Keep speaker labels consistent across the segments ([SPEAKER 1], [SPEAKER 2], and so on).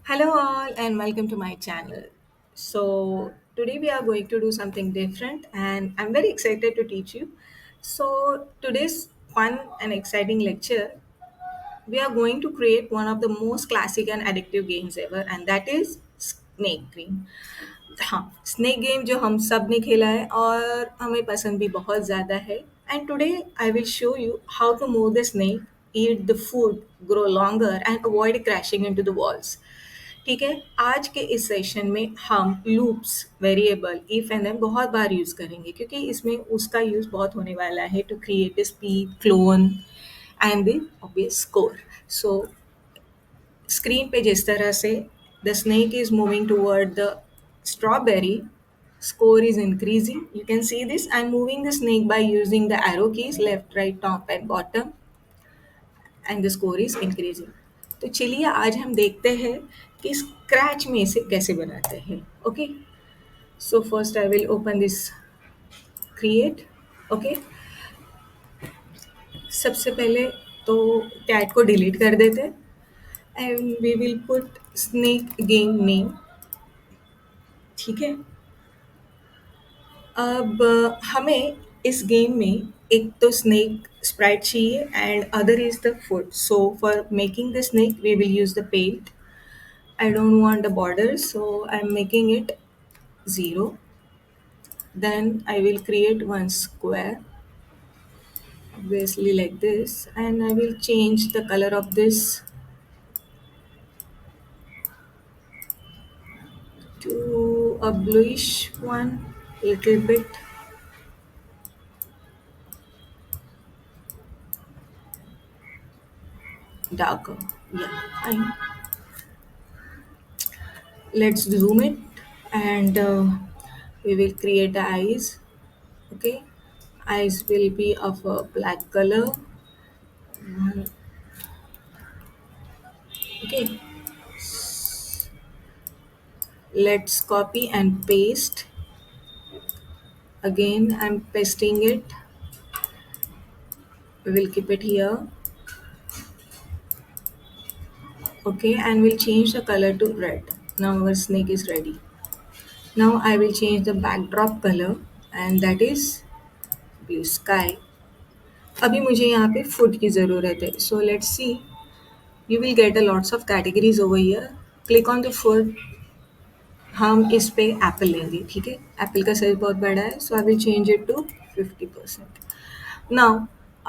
[SPEAKER 1] Hello, all, and welcome to my channel. So, today we are going to do something different, and I'm very excited to teach you. So, today's fun and exciting lecture, we are going to create one of the most classic and addictive games ever, and that is Snake Game. हाँ, snake game जो हम सब ने खेला है और हमें पसंद भी बहुत ज़्यादा है and today I will show you how to move the snake eat the food grow longer and avoid crashing into the walls. ठीक है, आज के इस सेशन में हम loops, variable, if and then बहुत बार यूज़ करेंगे क्योंकि इसमें उसका यूज़ बहुत होने वाला है to create speed, clone and the obvious score. So screen पे जिस तरह से the snake is moving toward the strawberry, score is increasing. You can see this. I'm moving the snake by using the arrow keys left, right, top and bottom, and the score is increasing. तो चलिए आज हम देखते हैं कि scratch में इसे कैसे बनाते हैं। Okay, so first I will open this create. Okay, सबसे पहले तो कैट को डिलीट कर देते हैं and we will put snake game name. ठीक है, अब हमें इस गेम में एक तो स्नेक स्प्राइट चाहिए and other is the food. So for making the snake we will use the paint. I don't want the borders, so I'm making it 0. Then I will create one square, obviously like this, and I will change the color of this to a bluish one, little bit darker. Yeah, fine. Let's zoom it and we will create the eyes. Okay, eyes will be of a black color. Okay, let's copy and paste. Again, I'm pasting it. We will keep it here. Okay, and we'll change the color to red. Now our snake is ready. Now I will change the backdrop color and that is blue sky. अभी मुझे यहाँ पे food की ज़रूरत है, so let's see. You will get a lots of categories over here. Click on the food. हम इस पे एप्पल लेंगे, ठीक है, एप्पल का साइज बहुत बड़ा है, so I will change it to 50%. Now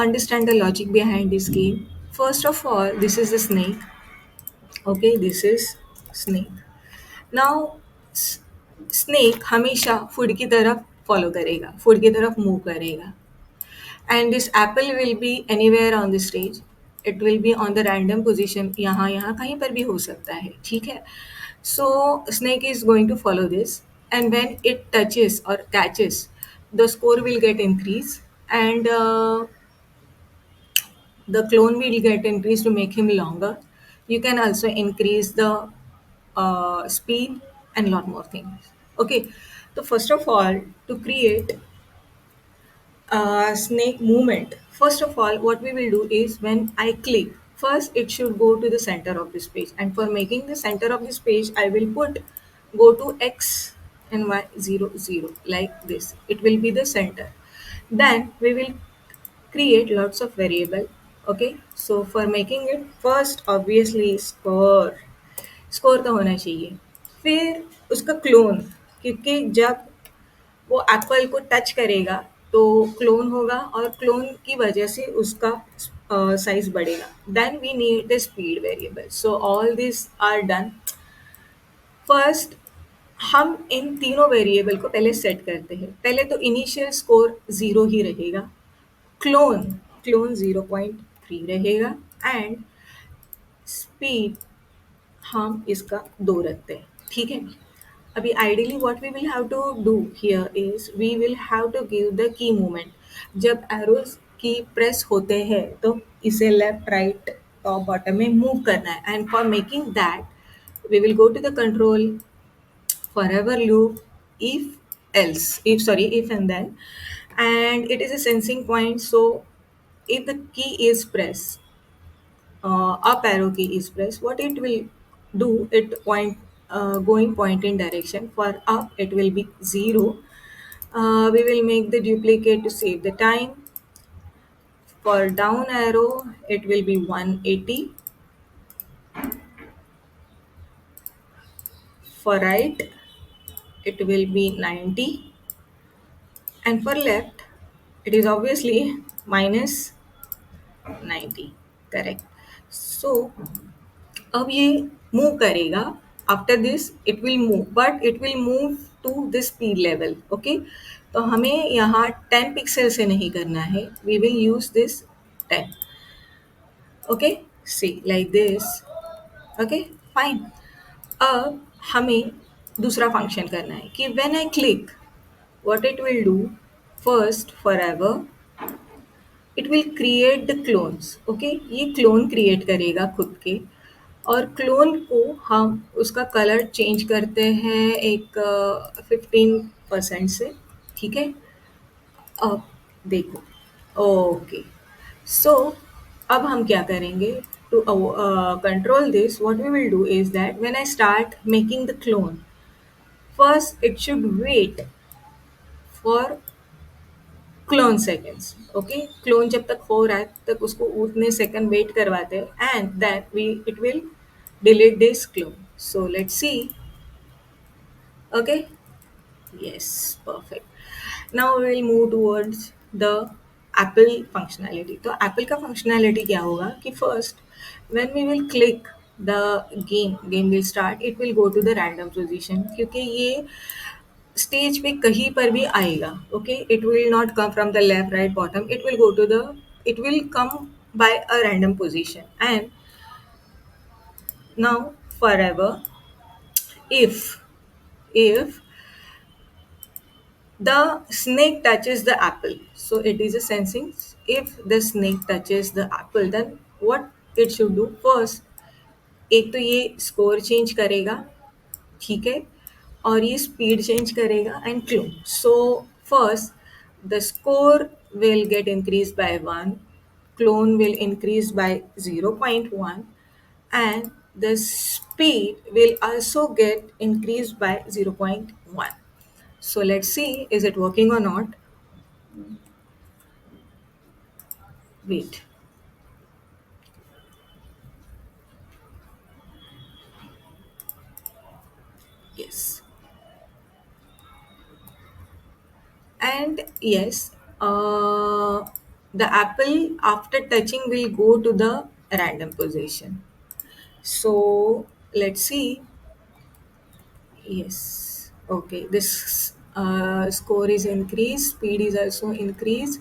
[SPEAKER 1] understand the logic behind this game. First of all, this is the snake. Okay, this is snake. Now snake हमेशा फूड की तरफ फॉलो करेगा, फूड की तरफ मूव करेगा and this Apple will be anywhere on the stage. It will be on the random position, यहाँ यहाँ कहीं पर भी हो सकता है। ठीक है, so snake is going to follow this and when it touches और catches the score will get increase and the clone will get increased to make him longer. You can also increase the speed and lot more things. Okay, so first of all, to create snake movement, first of all, what we will do is when I click, first it should go to the center of this page, and for making the center of this page, I will put go to x and y 0 0 like this. It will be the center. Then we will create lots of variable. Okay, so for making it, first obviously score का होना चाहिए, फिर उसका clone, क्योंकि जब वो Apple को touch करेगा तो क्लोन होगा और क्लोन की वजह से उसका साइज बढ़ेगा। Then we need the speed variable, so all this are done. First हम इन तीनों वेरिएबल को पहले सेट करते हैं। पहले तो इनिशियल स्कोर 0 ही रहेगा, क्लोन क्लोन 0.3 रहेगा एंड स्पीड हम इसका 2 रखते हैं। ठीक है, अभी ideally what we will have to do here is we will have to give the key movement. जब एरोज की प्रेस होते हैं तो इसे लेफ्ट राइट टॉप बॉटम में मूव करना है and for making that we will go to the control forever loop, if and then, and it is a sensing point. So if the key is pressed, up arrow key is pressed, what it will do it point going point in direction. For up it will be 0. We will make the duplicate to save the time. For down arrow it will be 180. For right it will be 90, and for left it is obviously minus 90. Correct. So अब ये move करेगा. After this it will move, but it will move to this speed level. Okay, तो हमें यहाँ 10 pixel से नहीं करना है. We will use this 10. Okay, see like this. Okay, fine. अब हमें दूसरा फंक्शन करना है कि when I click what it will do. First forever it will create the clones. Okay, ये क्लोन क्रिएट करेगा खुद के, और क्लोन को हम उसका कलर चेंज करते हैं एक 15% से. ठीक है, अब देखो. ओके, सो अब हम क्या करेंगे to control this. What we will do is that when I start making the clone, first it should wait for clone seconds. Okay, clone जब तक हो रहा है तक उसको उतने सेकंड वेट करवाते हैं, and then we it will delete this clone. So let's see. Okay, yes, perfect. Now we will move towards the Apple functionality. तो Apple का functionality क्या होगा कि first when we will click the game will start. It will go to the random position क्योंकि ये stage पे कहीं पर भी आएगा. Okay, it will not come from the left right bottom. It will go to the, it will come by a random position. And now forever, if the snake touches the apple, so it is a sensing. If the snake touches the apple, then what it should do first, एक तो ये score change करेगा. ठीक है, और ये speed change करेगा and clone. So first the score will get increased by 1, clone will increase by 0.1, and the speed will also get increased by 0.1. So let's see, is it working or not? Wait. Yes. And yes, the apple after touching will go to the random position. So let's see. Yes. Okay. This score is increased, speed is also increased,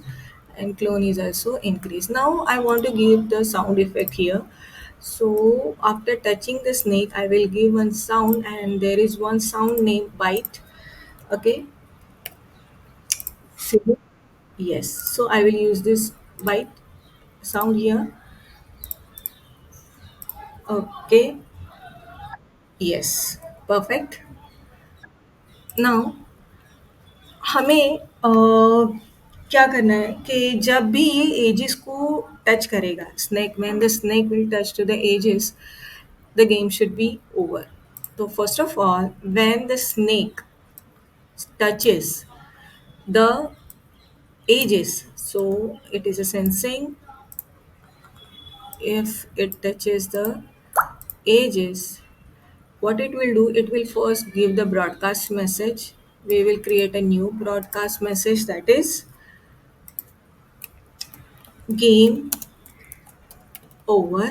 [SPEAKER 1] and clone is also increased. Now I want to give the sound effect here. So after touching the snake, I will give one sound, and there is one sound named bite. Okay. So, yes. So I will use this bite sound here. Okay. Yes. Perfect. Now हमें क्या करना है कि जब भी ये edges को touch करेगा, snake when the snake will touch to the edges, the game should be over. तो first of all when the snake touches the edges, so it is a sensing. If it touches the edges, what it will do, it will first give the broadcast message. We will create a new broadcast message, that is game over,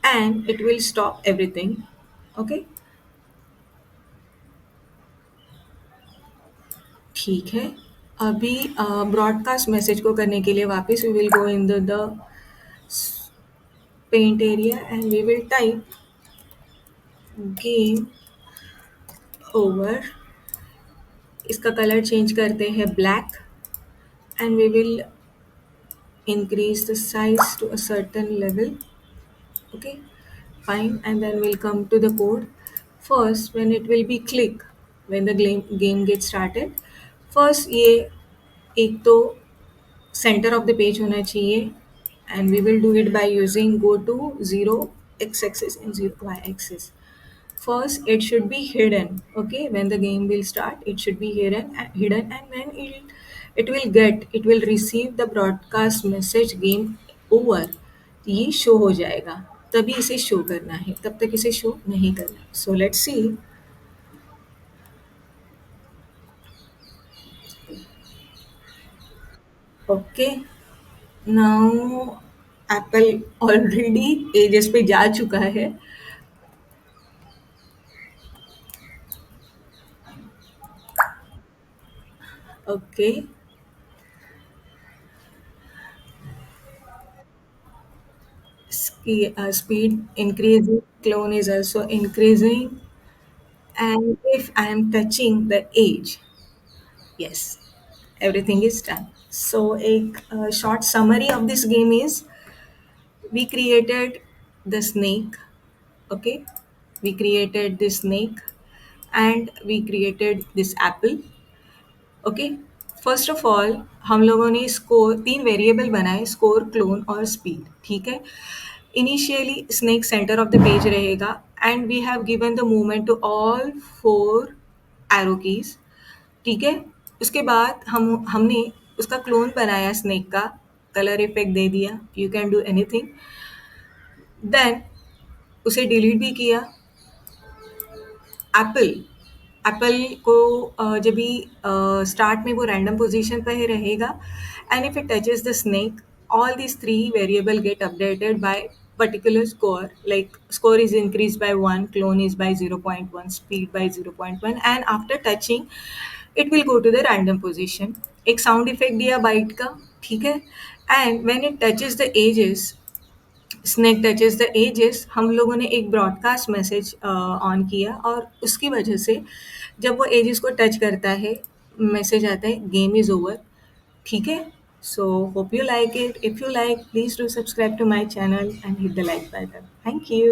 [SPEAKER 1] and it will stop everything. Okay, ठीक है. अभी broadcast message को करने के लिए वापस we will go in the paint area and we will type game over. इसका colour change करते हैं black, and we will increase the size to a certain level. Okay, fine. And then we'll come to the code. First when it will be click, when the game gets started, first ये एक तो center of the page होना चाहिए, and we will do it by using go to 0 x-axis and 0 y-axis. First, it should be hidden. Okay, when the game will start, it should be hidden, and when it will receive the broadcast message game over. ये show हो जाएगा, तभी इसे show करना है, तब तक इसे शो नहीं करना. So let's see. Okay, now apple already edges पे जा चुका है. Okay, speed increasing, clone is also increasing, and if I am touching the edge, yes, everything is done. So a short summary of this game is we created the snake. Okay, we created this snake and we created this apple. Okay, first of all हम लोगों ने score तीन variable बनाए, score, clone और speed. ठीक है, initially snake center of the page रहेगा and we have given the movement to all four arrow keys. ठीक है, उसके बाद हमने उसका क्लोन बनाया स्नेक का, कलर इफेक्ट दे दिया, you can do anything. Then उसे डिलीट भी किया. एप्पल एप्पल को जब भी स्टार्ट में वो रैंडम पोजीशन पर ही रहेगा, and if it touches the snake, all these three variable get updated by particular score, like score is increased by 1, clone is by 0.1, speed by 0.1, and after touching it will go to the random position. एक sound effect दिया bite का. ठीक है, and when it touches the edges, snake touches the edges, हम लोगों ने एक broadcast message on किया और उसकी वजह से जब वो एजेस को टच करता है, मैसेज आता है गेम इज़ ओवर. ठीक है, so hope you like it. If you like, please do subscribe to my channel and hit the like button. Thank you.